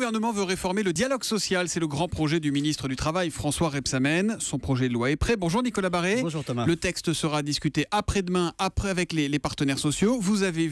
gouvernement veut réformer le dialogue social. C'est le grand projet du ministre du Travail, François Rebsamen. Son projet de loi est prêt. Bonjour Nicolas Barré. Bonjour Thomas. Le texte sera discuté après-demain, avec les partenaires sociaux. Vous avez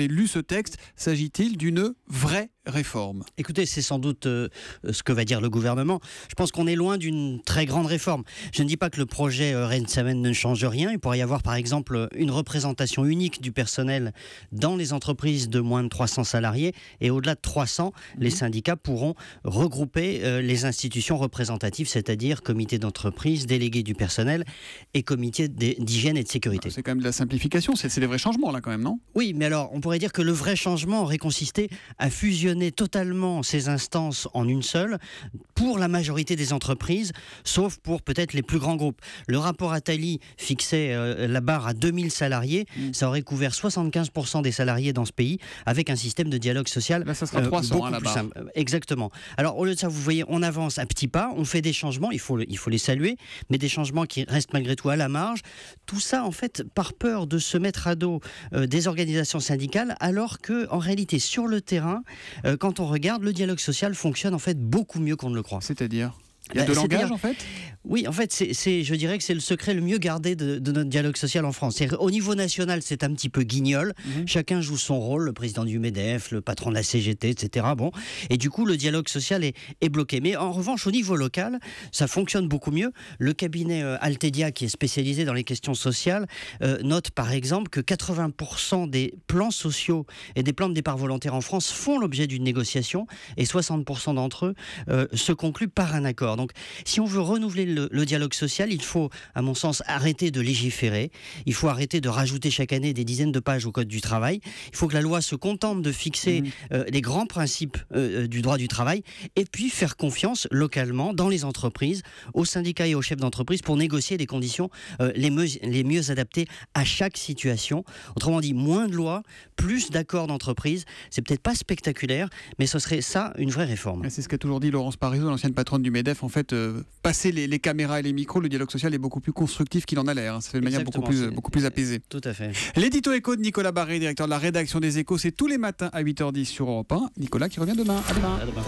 lu ce texte. S'agit-il d'une vraie réforme? Écoutez, c'est sans doute ce que va dire le gouvernement. Je pense qu'on est loin d'une très grande réforme. Je ne dis pas que le projet Rebsamen ne change rien. Il pourrait y avoir par exemple une représentation unique du personnel dans les entreprises de moins de 300 salariés et au-delà de 300, les syndicats pourront regrouper les institutions représentatives, c'est-à-dire comité d'entreprise, délégués du personnel et comité d'hygiène et de sécurité. C'est quand même de la simplification, c'est des vrais changements là quand même, non? Oui, mais alors on pourrait dire que le vrai changement aurait consisté à fusionner totalement ces instances en une seule pour la majorité des entreprises, sauf pour peut-être les plus grands groupes. Le rapport Attali fixait la barre à 2000 salariés, ça aurait couvert 75% des salariés dans ce pays avec un système de dialogue social. Là, ça sera 300 beaucoup plus simple. Exactement. Alors au lieu de ça, vous voyez, on avance à petits pas, on fait des changements, il faut les saluer, mais des changements qui restent malgré tout à la marge. Tout ça, en fait, par peur de se mettre à dos des organisations syndicales, alors que en réalité, sur le terrain, quand on regarde, le dialogue social fonctionne en fait beaucoup mieux qu'on ne le croit. C'est-à-dire ? Il y a de langage en fait ? Oui, en fait, je dirais que c'est le secret le mieux gardé de notre dialogue social en France. Au niveau national, c'est un petit peu guignol. Chacun joue son rôle, le président du MEDEF, le patron de la CGT, etc. Bon. Et du coup, le dialogue social est bloqué. Mais en revanche, au niveau local, ça fonctionne beaucoup mieux. Le cabinet Altedia, qui est spécialisé dans les questions sociales, note par exemple que 80% des plans sociaux et des plans de départ volontaire en France font l'objet d'une négociation et 60% d'entre eux se concluent par un accord. Donc, si on veut renouveler le dialogue social, il faut, à mon sens, arrêter de légiférer. Il faut arrêter de rajouter chaque année des dizaines de pages au Code du travail. Il faut que la loi se contente de fixer les grands principes du droit du travail et puis faire confiance localement dans les entreprises, aux syndicats et aux chefs d'entreprise pour négocier des conditions les mieux adaptées à chaque situation. Autrement dit, moins de lois, plus d'accords d'entreprise. C'est peut-être pas spectaculaire, mais ce serait ça une vraie réforme. C'est ce qu'a toujours dit Laurence Parisot, l'ancienne patronne du MEDEF. En fait, passer les caméras et les micros, le dialogue social est beaucoup plus constructif qu'il en a l'air. Ça fait de manière beaucoup plus apaisée. Tout à fait. L'édito écho de Nicolas Barré, directeur de la rédaction des Échos, c'est tous les matins à 8h10 sur Europe 1. Nicolas qui revient demain. À demain. À demain.